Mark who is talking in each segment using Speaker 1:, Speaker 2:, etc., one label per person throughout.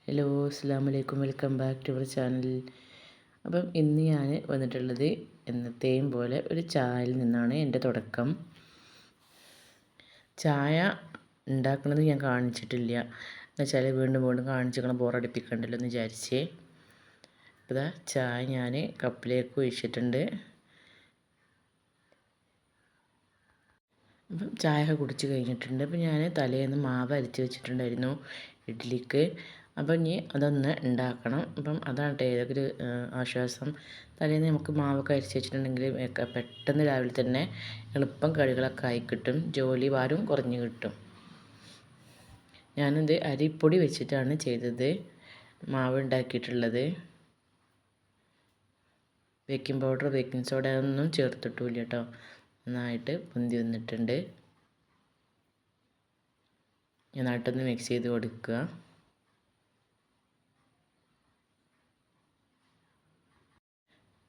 Speaker 1: Hello അസ്സലാമലൈക്കും, welcome back to our channel. അപ്പം ഇന്ന് ഞാൻ വന്നിട്ടുള്ളത് എന്നത്തെയും പോലെ ഒരു ചായയിൽ നിന്നാണ് എൻ്റെ തുടക്കം. ചായ ഉണ്ടാക്കുന്നത് ഞാൻ കാണിച്ചിട്ടില്ല, എന്നുവെച്ചാൽ വീണ്ടും വീണ്ടും കാണിച്ചിങ്ങനെ ബോറടിപ്പിക്കണ്ടല്ലോ എന്ന് വിചാരിച്ച്. അപ്പോൾ ഇതാ ചായ ഞാൻ കപ്പിലേക്ക് ഒഴിച്ചിട്ടുണ്ട്. അപ്പം ചായ കുടിച്ച് കഴിഞ്ഞിട്ടുണ്ട്. അപ്പം ഞാൻ തലേന്ന് മാവ് അരച്ച് വെച്ചിട്ടുണ്ടായിരുന്നു ഇഡ്ഡലിക്ക്. അപ്പം ഇനി അതൊന്ന് ഉണ്ടാക്കണം. അപ്പം അതാണ് ഏതൊരു ആശ്വാസം. തലേന്ന് നമുക്ക് മാവൊക്കെ അരച്ച് വെച്ചിട്ടുണ്ടെങ്കിൽ പെട്ടെന്ന് രാവിലെ തന്നെ എളുപ്പം കടികളൊക്കെ ആയി കിട്ടും, ജോലി ഭാരം കുറഞ്ഞ് കിട്ടും. ഞാനിത് അരിപ്പൊടി വെച്ചിട്ടാണ് ചെയ്തത് മാവ് ഉണ്ടാക്കിയിട്ടുള്ളത്. ബേക്കിംഗ് പൗഡർ, ബേക്കിംഗ് സോഡ ഒന്നും ചേർത്തിട്ടില്ല കേട്ടോ. നന്നായിട്ട് പൊന്തി വന്നിട്ടുണ്ട്. നന്നായിട്ടൊന്ന് മിക്സ് ചെയ്ത് കൊടുക്കുക.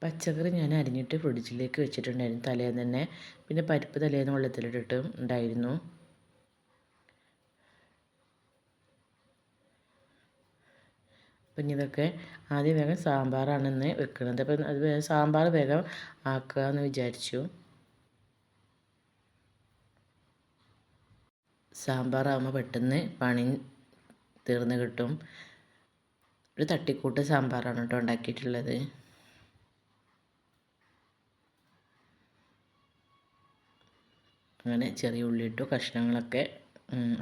Speaker 1: പച്ചക്കറി ഞാൻ അരിഞ്ഞിട്ട് ഫ്രിഡ്ജിലേക്ക് വെച്ചിട്ടുണ്ടായിരുന്നു തലേന്ന് തന്നെ. പിന്നെ പരിപ്പ് തലേന്ന് വെള്ളത്തിലിട്ടിട്ടും ഉണ്ടായിരുന്നു. അപ്പം ഇതൊക്കെ ആദ്യം വേഗം സാമ്പാറാണ് ഇന്ന് വെക്കുന്നത്. അപ്പം അത് സാമ്പാർ വേഗം ആക്കുക എന്ന് വിചാരിച്ചു. സാമ്പാറാകുമ്പോൾ പെട്ടെന്ന് പണി തീർന്ന് കിട്ടും. ഒരു തട്ടിക്കൂട്ട് സാമ്പാറാണ് കേട്ടോ ഉണ്ടാക്കിയിട്ടുള്ളത്. അങ്ങനെ ചെറിയ ഉള്ളിയിട്ടു, കഷ്ണങ്ങളൊക്കെ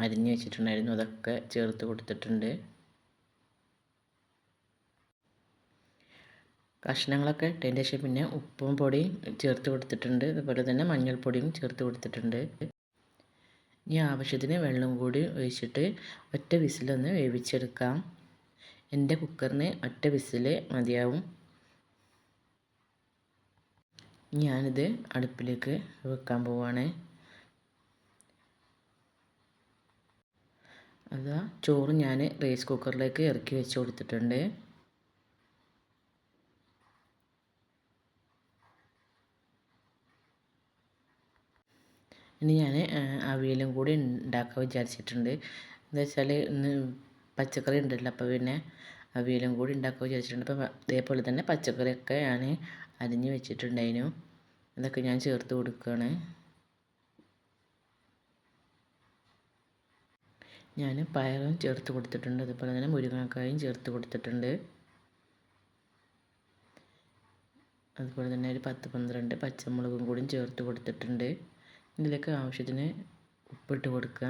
Speaker 1: അരിഞ്ഞ് വെച്ചിട്ടുണ്ടായിരുന്നു, അതൊക്കെ ചേർത്ത് കൊടുത്തിട്ടുണ്ട്. കഷ്ണങ്ങളൊക്കെ ഇട്ടതിന് ശേഷം പിന്നെ ഉപ്പും പൊടിയും ചേർത്ത് കൊടുത്തിട്ടുണ്ട്. അതുപോലെ തന്നെ മഞ്ഞൾപ്പൊടിയും ചേർത്ത് കൊടുത്തിട്ടുണ്ട്. ഇനി ആവശ്യത്തിന് വെള്ളം കൂടി ഒഴിച്ചിട്ട് ഒറ്റ വിസിലൊന്ന് വേവിച്ചെടുക്കാം. എൻ്റെ കുക്കറിന് ഒറ്റ വിസിൽ മതിയാവും. ഞാനിത് അടുപ്പിലേക്ക് വെക്കാൻ പോവാണ്. അതാ ചോറ് ഞാൻ റൈസ് കുക്കറിലേക്ക് ഇറക്കി വെച്ച് കൊടുത്തിട്ടുണ്ട്. ഇനി ഞാൻ അവിയലും കൂടി ഉണ്ടാക്കാൻ വിചാരിച്ചിട്ടുണ്ട്. എന്താ വെച്ചാൽ ഇന്ന് പച്ചക്കറി ഉണ്ടല്ലോ, അപ്പോൾ പിന്നെ അവിയലും കൂടി ഉണ്ടാക്കാൻ വിചാരിച്ചിട്ടുണ്ട്. അപ്പോൾ അതേപോലെ തന്നെ പച്ചക്കറിയൊക്കെ ഞാൻ അരിഞ്ഞ് വെച്ചിട്ടുണ്ടായിരുന്നു, അതൊക്കെ ഞാൻ ചേർത്ത് കൊടുക്കുകയാണ്. ഞാൻ പയറും ചേർത്ത് കൊടുത്തിട്ടുണ്ട്, അതുപോലെ തന്നെ മുരിങ്ങക്കായും ചേർത്ത് കൊടുത്തിട്ടുണ്ട്. അതുപോലെ തന്നെ ഒരു 10-12 പച്ചമുളകും കൂടി ചേർത്ത് കൊടുത്തിട്ടുണ്ട്. ഇതിലേക്ക് ആവശ്യത്തിന് ഉപ്പിട്ട് കൊടുക്കുക.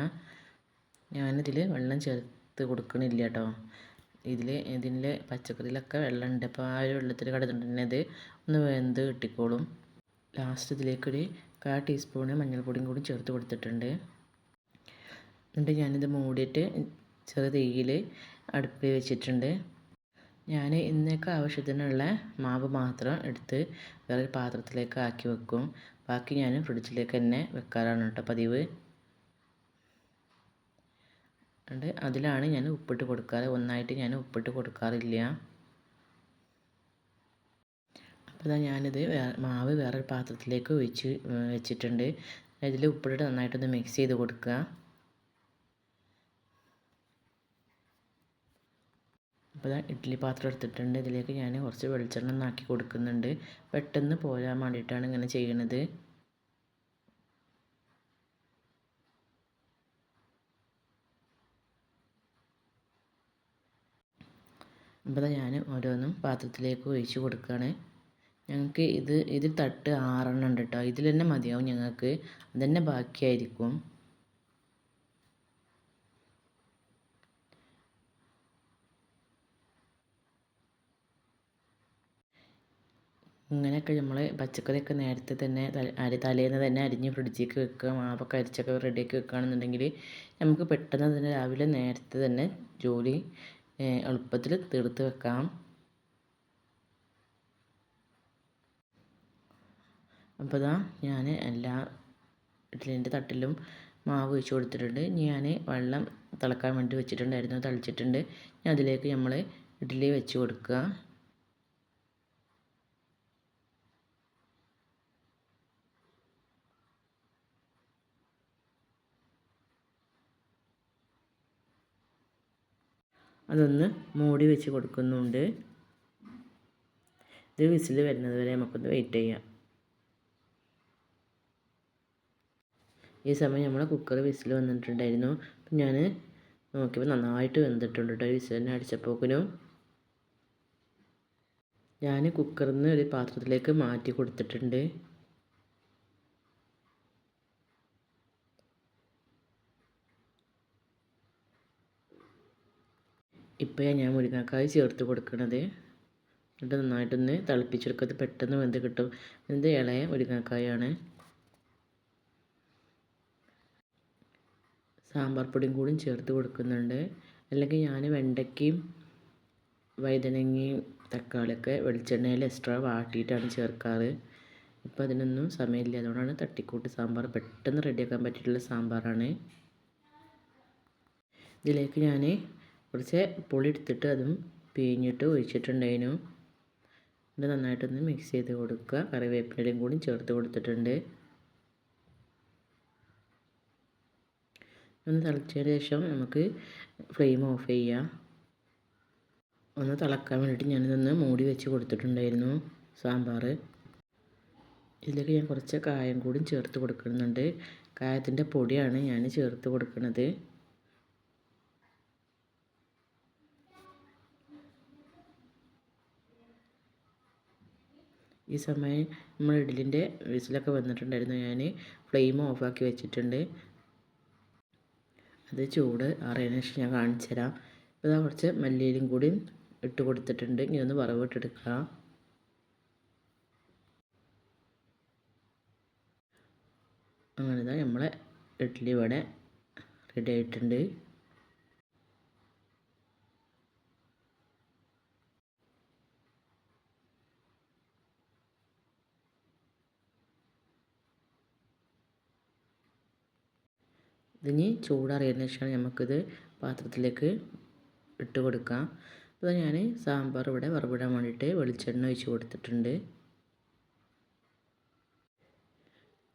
Speaker 1: ഞാനിതിൽ വെള്ളം ചേർത്ത് കൊടുക്കണില്ല കേട്ടോ. ഇതിലെ പച്ചക്കറിയിലൊക്കെ വെള്ളമുണ്ട്, അപ്പോൾ ആ ഒരു വെള്ളത്തിൽ കിടന്നിട്ടുണ്ടെങ്കിൽ ഒന്ന് വെന്ത് കിട്ടിക്കോളും. ലാസ്റ്റ് ഇതിലേക്കൊരു 1/4 ടീസ്പൂണ് മഞ്ഞൾപ്പൊടിയും കൂടി ചേർത്ത് കൊടുത്തിട്ടുണ്ട്. എന്നിട്ട് ഞാനിത് മൂടിയിട്ട് ചെറു തീയിൽ അടുപ്പിൽ വെച്ചിട്ടുണ്ട്. ഞാൻ ഇന്നേക്ക് ആവശ്യത്തിനുള്ള മാവ് മാത്രം എടുത്ത് വേറൊരു പാത്രത്തിലേക്ക് ആക്കി വെക്കും. ബാക്കി ഞാൻ ഫ്രിഡ്ജിലേക്ക് തന്നെ വെക്കാറാണ് കേട്ടോ പതിവ്. അതിലാണ് ഞാൻ ഉപ്പിട്ട് കൊടുക്കാറ്, ഒന്നായിട്ട് ഞാൻ ഉപ്പിട്ട് കൊടുക്കാറില്ല. അപ്പോൾ ഞാനിത് മാവ് വേറൊരു പാത്രത്തിലേക്ക് വെച്ചിട്ടുണ്ട്. ഇതിൽ ഉപ്പിട്ട് നന്നായിട്ടൊന്ന് മിക്സ് ചെയ്ത് കൊടുക്കുക. അപ്പോൾ ഇഡ്ഡലി പാത്രം എടുത്തിട്ടുണ്ട്, ഇതിലേക്ക് ഞാൻ കുറച്ച് വെളിച്ചെണ്ണ ഒന്നാക്കി കൊടുക്കുന്നുണ്ട്. പെട്ടെന്ന് പോരാൻ വേണ്ടിയിട്ടാണ് ഇങ്ങനെ ചെയ്യണത്. അപ്പോൾ ഞാൻ ഓരോന്നും പാത്രത്തിലേക്ക് ഒഴിച്ച് കൊടുക്കുകയാണ്. ഞങ്ങൾക്ക് ഇതിൽ തട്ട് 6 ഉണ്ട് കേട്ടോ. ഇതിൽ തന്നെ മതിയാവും ഞങ്ങൾക്ക്, അതുതന്നെ ബാക്കിയായിരിക്കും. ഇങ്ങനെയൊക്കെ നമ്മൾ പച്ചക്കറിയൊക്കെ നേരത്തെ തന്നെ തലേന്ന് തന്നെ അരിഞ്ഞ് ഫ്രിഡ്ജിലേക്ക് വെക്കുക, മാവൊക്കെ അരിച്ചൊക്കെ റെഡിയാക്കി വെക്കുകയാണെന്നുണ്ടെങ്കിൽ നമുക്ക് പെട്ടെന്ന് തന്നെ രാവിലെ നേരത്തെ തന്നെ ജോലി എളുപ്പത്തിൽ തീർത്ത് വെക്കാം. അപ്പോൾ ഇതാ ഞാൻ എല്ലാ ഇഡ്ഡലിൻ്റെ തട്ടിലും മാവ് ഒഴിച്ച് കൊടുത്തിട്ടുണ്ട്. ഞാൻ വെള്ളം തിളക്കാൻ വേണ്ടി വെച്ചിട്ടുണ്ടായിരുന്നു, തളിച്ചിട്ടുണ്ട്. ഇനി അതിലേക്ക് നമ്മൾ ഇഡ്ഡലി വെച്ച് കൊടുക്കുക. അതൊന്ന് മൂടി വെച്ച് കൊടുക്കുന്നുണ്ട്. ഇത് വിസിൽ വരുന്നത് വരെ നമുക്കൊന്ന് വെയിറ്റ് ചെയ്യാം. ഈ സമയം നമ്മളെ കുക്കർ വിസിൽ വന്നിട്ടുണ്ടായിരുന്നു. അപ്പം ഞാൻ നോക്കിയപ്പോൾ നന്നായിട്ട് വെന്തിട്ടുണ്ട് കേട്ടോ. വിസിലിനെ അടിച്ചപ്പോക്കിനും ഞാൻ കുക്കറിൽ നിന്ന് ഒരു പാത്രത്തിലേക്ക് മാറ്റി കൊടുത്തിട്ടുണ്ട്. ഇപ്പോഴാണ് ഞാൻ മുരിങ്ങക്കായ് ചേർത്ത് കൊടുക്കുന്നത്. എന്നിട്ട് നന്നായിട്ടൊന്ന് തിളപ്പിച്ചെടുക്കുന്നത് പെട്ടെന്ന് വെന്ത് കിട്ടും. ഇത് ഇളയ മുരിങ്ങക്കായാണ്. സാമ്പാർ പൊടിയും കൂടി ചേർത്ത് കൊടുക്കുന്നുണ്ട്. അല്ലെങ്കിൽ ഞാൻ വെണ്ടയ്ക്കയും വഴുതനങ്ങയും തക്കാളിയൊക്കെ വെളിച്ചെണ്ണയിൽ എക്സ്ട്രാ വാട്ടിയിട്ടാണ് ചേർക്കാറ്. ഇപ്പോൾ അതിനൊന്നും സമയമില്ല. അതുകൊണ്ടാണ് തട്ടിക്കൂട്ട് സാമ്പാർ പെട്ടെന്ന് റെഡിയാക്കാൻ പറ്റിയിട്ടുള്ള സാമ്പാറാണ്. ഇതിലേക്ക് ഞാൻ കുറച്ച് പുളി എടുത്തിട്ട് അതും പിഴിഞ്ഞിട്ട് ഒഴിച്ചിട്ടുണ്ടായിരുന്നു. ഇത് നന്നായിട്ടൊന്ന് മിക്സ് ചെയ്ത് കൊടുക്കുക. കറിവേപ്പിലയും കൂടി ചേർത്ത് കൊടുത്തിട്ടുണ്ട്. ഒന്ന് തിളച്ചതിന് ശേഷം നമുക്ക് ഫ്ലെയിം ഓഫ് ചെയ്യാം. ഒന്ന് തിളക്കാൻ വേണ്ടിയിട്ട് ഞാനിതൊന്ന് മൂടി വെച്ച് കൊടുത്തിട്ടുണ്ടായിരുന്നു സാമ്പാർ. ഇതിലേക്ക് ഞാൻ കുറച്ച് കായം കൂടി ചേർത്ത് കൊടുക്കുന്നുണ്ട്. കായത്തിൻ്റെ പൊടിയാണ് ഞാൻ ചേർത്ത് കൊടുക്കുന്നത്. ഈ സമയം നമ്മൾ ഇഡ്ഡലിൻ്റെ വിസിലൊക്കെ വന്നിട്ടുണ്ടായിരുന്നു. ഞാൻ ഫ്ലെയിം ഓഫാക്കി വെച്ചിട്ടുണ്ട്. അത് ചൂട് ആറിയതിന് ശേഷം ഞാൻ കാണിച്ചു തരാം. ഇപ്പോൾ ഇതാ കുറച്ച് മല്ലിയിലും കൂടി ഇട്ട് കൊടുത്തിട്ടുണ്ട്. ഇനി ഒന്ന് വറവിട്ടെടുക്കുക. അങ്ങനെ ഇതാ നമ്മളെ ഇഡ്ഡലി ഇവിടെ റെഡി ആയിട്ടുണ്ട്. ഇതിനി ചൂടാറിയതിന് ശേഷം നമുക്കിത് പാത്രത്തിലേക്ക് ഇട്ട് കൊടുക്കാം. അപ്പോൾ ഞാൻ സാമ്പാർ ഇവിടെ വറവിടാൻ വേണ്ടിയിട്ട് വെളിച്ചെണ്ണ ഒഴിച്ച് കൊടുത്തിട്ടുണ്ട്.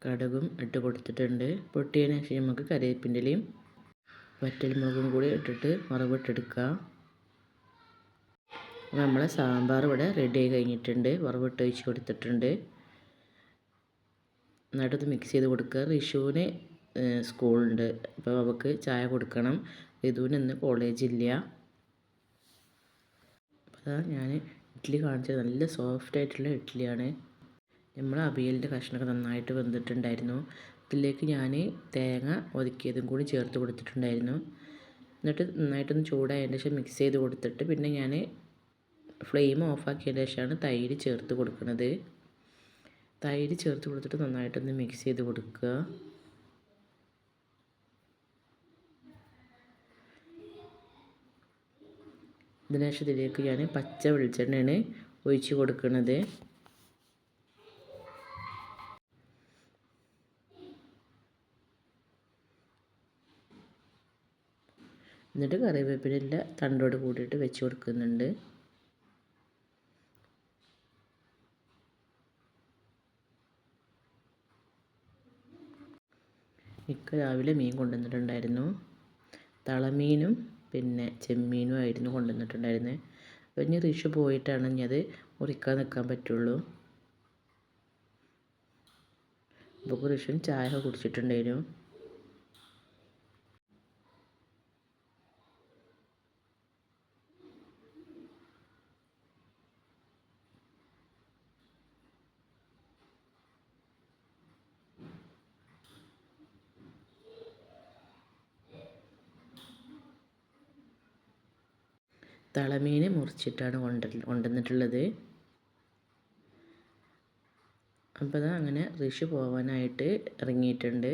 Speaker 1: കടുകും ഇട്ട് കൊടുത്തിട്ടുണ്ട്. പൊട്ടിയതിന് ശേഷം നമുക്ക് കറിവേപ്പിൻ്റെലയും വറ്റൽമുളകും കൂടി ഇട്ടിട്ട് വറവിട്ടെടുക്കുക. നമ്മളെ സാമ്പാർ ഇവിടെ റെഡി ആയി കഴിഞ്ഞിട്ടുണ്ട്. വറവിട്ട് ഒഴിച്ച് കൊടുത്തിട്ടുണ്ട്. എന്നിട്ടത് മിക്സ് ചെയ്ത് കൊടുക്കുക. റിഷുവിന് സ്കൂളുണ്ട്. അപ്പോൾ അവൾക്ക് ചായ കൊടുക്കണം. ഋതുവിന് ഇന്ന് കോളേജില്ല. അപ്പോൾ ഞാൻ ഇഡ്ഡലി കാണിച്ചത് നല്ല സോഫ്റ്റ് ആയിട്ടുള്ള ഇഡ്ഡലിയാണ്. നമ്മൾ അവിയലിൻ്റെ കഷ്ണമൊക്കെ നന്നായിട്ട് വെന്തിട്ടുണ്ടായിരുന്നു. ഇതിലേക്ക് ഞാൻ തേങ്ങ ഒതുക്കിയതും കൂടി ചേർത്ത് കൊടുത്തിട്ടുണ്ടായിരുന്നു. എന്നിട്ട് നന്നായിട്ടൊന്ന് ചൂടായതിന് ശേഷം മിക്സ് ചെയ്ത് കൊടുത്തിട്ട് പിന്നെ ഞാൻ ഫ്ലെയിം ഓഫാക്കിയതിന് ശേഷമാണ് തൈര് ചേർത്ത് കൊടുക്കുന്നത്. തൈര് ചേർത്ത് കൊടുത്തിട്ട് നന്നായിട്ടൊന്ന് മിക്സ് ചെയ്ത് കൊടുക്കുക. ഇതിനുശേഷം ഇതിലേക്ക് ഞാൻ പച്ച വെളിച്ചെണ്ണയാണ് ഒഴിച്ച് കൊടുക്കുന്നത്. എന്നിട്ട് കറിവേപ്പില തണ്ടോട് കൂടിയിട്ട് വെച്ച് കൊടുക്കുന്നുണ്ട്. രാവിലെ മീൻ കൊണ്ടുവന്നിട്ടുണ്ടായിരുന്നു. തളമീനും പിന്നെ ചെമ്മീനും ആയിരുന്നു കൊണ്ടുവന്നിട്ടുണ്ടായിരുന്നത്. അപ്പോൾ ഇനി റിഷു പോയിട്ടാണ് ഇനി അത് മുറിക്കാൻ നിൽക്കാൻ പറ്റുള്ളൂ. അപ്പോൾ റിഷു ചായ കുടിച്ചിട്ടുണ്ടായിരുന്നു. തളമീൻ മുറിച്ചിട്ടാണ് കൊണ്ടുവന്നിട്ടുള്ളത്. അപ്പോൾ അതാ അങ്ങനെ റിഷു പോകാനായിട്ട് ഇറങ്ങിയിട്ടുണ്ട്.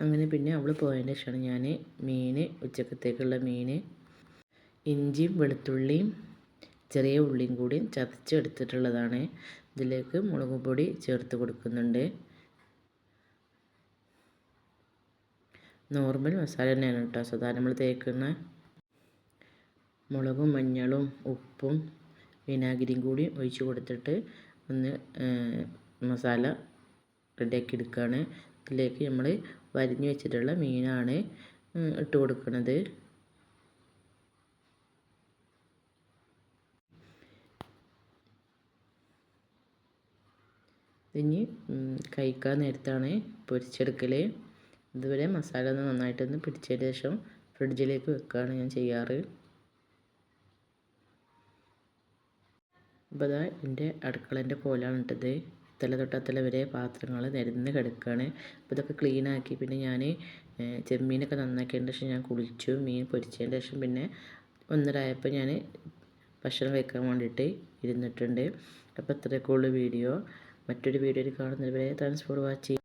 Speaker 1: അങ്ങനെ പിന്നെ അവൾ പോയതിന് ശേഷമാണ് ഞാൻ മീൻ ഉച്ചക്കത്തേക്കുള്ള മീൻ ഇഞ്ചിയും വെളുത്തുള്ളിയും ചെറിയ ഉള്ളിയും കൂടി ചതച്ചെടുത്തിട്ടുള്ളതാണ്. ഇതിലേക്ക് മുളക് പൊടി ചേർത്ത് കൊടുക്കുന്നുണ്ട്. നോർമൽ മസാല തന്നെയാണ് കേട്ടോ. സാധാരണ നമ്മൾ തേക്കുന്ന മുളകും മഞ്ഞളും ഉപ്പും വിനാഗിരിയും കൂടി ഒഴിച്ച് കൊടുത്തിട്ട് ഒന്ന് മസാല റെഡിയാക്കി എടുക്കുകയാണ്. ഇതിലേക്ക് നമ്മൾ വരിഞ്ഞ് വെച്ചിട്ടുള്ള മീനാണ് ഇട്ട് കൊടുക്കുന്നത്. ഇനി കഴിക്കാൻ നേരത്താണ് പൊരിച്ചെടുക്കൽ. ഇതുവരെ മസാല ഒന്ന് നന്നായിട്ടൊന്ന് പിടിച്ചതിന് ശേഷം ഫ്രിഡ്ജിലേക്ക് വെക്കുകയാണ് ഞാൻ ചെയ്യാറ്. അപ്പോൾ അതാ എൻ്റെ അടുക്കളേൻ്റെ കോലാണ് ഇട്ടത്. തല തൊട്ടത്തല വരെ പാത്രങ്ങൾ നിരന്ന് കിടക്കുകയാണ്. അപ്പോൾ ഇതൊക്കെ ക്ലീനാക്കി പിന്നെ ഞാൻ ചെമ്മീനൊക്കെ നന്നാക്കിയതിന് ശേഷം ഞാൻ കുളിച്ചു. മീൻ പൊരിച്ചതിന് ശേഷം പിന്നെ 1:30 ആയപ്പോൾ ഞാൻ ഭക്ഷണം കഴിക്കാൻ വേണ്ടിയിട്ട് ഇരുന്നിട്ടുണ്ട്. അപ്പോൾ ഇത്രയൊക്കെ ഉള്ള വീഡിയോ. മറ്റൊരു വീഡിയോയിൽ കാണുന്നതുവരെ താങ്ക്സ് ഫോർ വാച്ചിങ്.